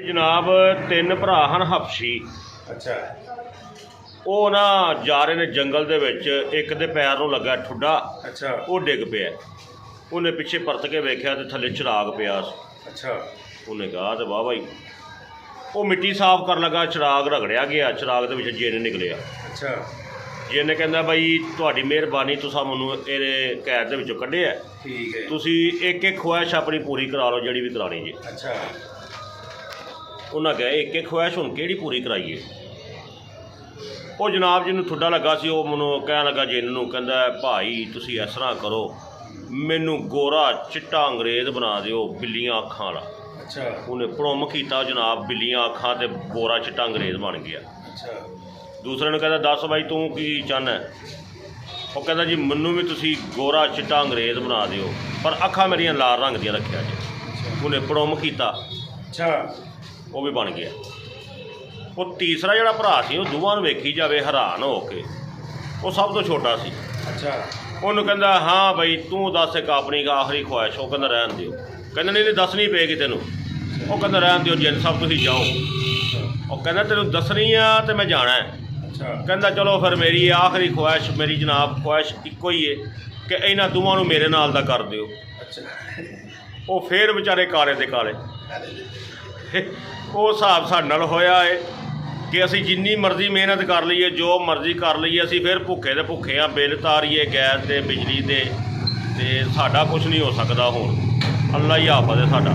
जनाब तीन भरा हैं हबशी। अच्छा ਉਹ ਨਾ ਜਾ ਰਹੇ ਨੇ ਜੰਗਲ ਦੇ ਵਿੱਚ। ਇੱਕ ਦੇ ਪੈਰ ਨੂੰ ਲੱਗਾ ਠੁੱਡਾ, अच्छा ਉਹ ਡਿੱਗ ਪਿਆ। ਉਹਨੇ ਪਿੱਛੇ ਪਰਤ ਕੇ ਵੇਖਿਆ ਤੇ ਥੱਲੇ ਚਿਰਾਗ ਪਿਆ ਸੀ। अच्छा ਉਹਨੇ ਕਿਹਾ ਤੇ ਵਾਹ ਭਾਈ। ਉਹ ਮਿੱਟੀ ਸਾਫ਼ ਕਰਨ ਲੱਗਾ, ਚਿਰਾਗ ਰਗੜਿਆ ਗਿਆ, ਚਿਰਾਗ ਦੇ ਵਿੱਚ ਜਿੰਨ ਨਿਕਲਿਆ। अच्छा ਜਿੰਨ ਕਹਿੰਦਾ ਬਾਈ ਤੁਹਾਡੀ ਮਿਹਰਬਾਨੀ, ਤੁਸੀਂ ਮੈਨੂੰ ਇਹਦੇ ਕੈਦ ਦੇ ਵਿੱਚੋਂ ਕੱਢਿਆ। ठीक है ਤੁਸੀਂ ਇੱਕ ਇੱਕ ਖੁਆਇਸ਼ ਆਪਣੀ ਪੂਰੀ ਕਰਾ ਲਓ ਜਿਹੜੀ ਵੀ ਕਰਾਣੀ ਜੀ। अच्छा ਉਹਨਾਂ ਕਿਹਾ ਇੱਕ ਇੱਕ ਖੁਆਇਸ਼ ਹੁਣ ਕਿਹੜੀ ਪੂਰੀ ਕਰਾਈਏ। ਉਹ ਜਨਾਬ ਜਿਹਨੂੰ ਠੁੱਡਾ ਲੱਗਾ ਸੀ ਉਹ ਮੈਨੂੰ ਕਹਿਣ ਲੱਗਾ ਜਿੰਨ ਨੂੰ, ਕਹਿੰਦਾ ਭਾਈ ਤੁਸੀਂ ਇਸ ਤਰ੍ਹਾਂ ਕਰੋ, ਮੈਨੂੰ ਗੋਰਾ ਚਿੱਟਾ ਅੰਗਰੇਜ਼ ਬਣਾ ਦਿਓ ਬਿੱਲੀਆਂ ਅੱਖਾਂ ਵਾਲਾ। अच्छा ਉਹਨੇ ਪ੍ਰੋਮ ਕੀਤਾ ਜਨਾਬ, ਬਿੱਲੀਆਂ ਅੱਖਾਂ ਤੇ ਗੋਰਾ ਚਿੱਟਾ ਅੰਗਰੇਜ਼ ਬਣ ਗਿਆ। अच्छा ਦੂਸਰੇ ਨੂੰ ਕਹਿੰਦਾ ਦੱਸ ਬਾਈ ਤੂੰ ਕੀ ਚਾਹੁੰਦਾ। ਉਹ ਕਹਿੰਦਾ ਜੀ ਮੈਨੂੰ ਵੀ ਤੁਸੀਂ ਗੋਰਾ ਚਿੱਟਾ ਅੰਗਰੇਜ਼ ਬਣਾ ਦਿਓ, ਪਰ ਅੱਖਾਂ ਮੇਰੀਆਂ ਲਾਲ ਰੰਗ ਦੀਆਂ ਰੱਖਿਆ ਜੀ। ਉਹਨੇ ਪ੍ਰੋਮ ਕੀਤਾ, अच्छा ਉਹ ਵੀ ਬਣ ਗਿਆ। ਉਹ ਤੀਸਰਾ ਜਿਹੜਾ ਭਰਾ ਸੀ ਉਹ ਦੋਵਾਂ ਨੂੰ ਵੇਖੀ ਜਾਵੇ ਹੈਰਾਨ ਹੋ ਕੇ, ਉਹ ਸਭ ਤੋਂ ਛੋਟਾ ਸੀ। अच्छा ਉਹਨੂੰ ਕਹਿੰਦਾ ਹਾਂ ਬਈ ਤੂੰ ਦੱਸ ਇੱਕ ਆਪਣੀ ਆਖਰੀ ਖੁਆਇਸ਼। ਉਹ ਕਹਿੰਦਾ ਰਹਿਣ ਦਿਓ। ਕਹਿੰਦਾ ਨਹੀਂ ਦੱਸਣੀ ਪਏਗੀ ਤੈਨੂੰ। ਉਹ ਕਹਿੰਦਾ ਰਹਿਣ ਦਿਓ ਜਿੰਨ ਸਾਹਿਬ ਤੁਸੀਂ ਜਾਓ। ਉਹ ਕਹਿੰਦਾ ਤੈਨੂੰ ਦੱਸਣੀ ਆ ਤੇ ਮੈਂ ਜਾਣਾ ਹੈ। अच्छा ਕਹਿੰਦਾ ਚਲੋ ਫਿਰ ਮੇਰੀ ਆਖਰੀ ਖੁਆਇਸ਼, ਮੇਰੀ ਜਨਾਬ ਖੁਆਇਸ਼ ਇੱਕੋ ਹੀ ਹੈ ਕਿ ਇਹਨਾਂ ਦੋਵਾਂ ਨੂੰ ਮੇਰੇ ਨਾਲ ਦਾ ਕਰ ਦਿਓ। अच्छा ਉਹ ਫੇਰ ਵਿਚਾਰੇ ਕਾਲੇ ਦੇ ਕਾਲੇ। ਉਹ ਹਿਸਾਬ ਸਾਡੇ ਨਾਲ ਹੋਇਆ ਏ ਕਿ ਅਸੀਂ ਜਿੰਨੀ ਮਰਜ਼ੀ ਮਿਹਨਤ ਕਰ ਲਈਏ, ਜੋ ਮਰਜ਼ੀ ਕਰ ਲਈਏ, ਅਸੀਂ ਫਿਰ ਭੁੱਖੇ ਦੇ ਭੁੱਖੇ ਆ। ਬਿੱਲ ਤਾਰੀਏ ਗੈਸ ਦੇ, ਬਿਜਲੀ ਦੇ, ਤੇ ਸਾਡਾ ਕੁਝ ਨਹੀਂ ਹੋ ਸਕਦਾ। ਹੁਣ ਅੱਲਾ ਹੀ ਆਫਤ ਹੈ ਸਾਡਾ।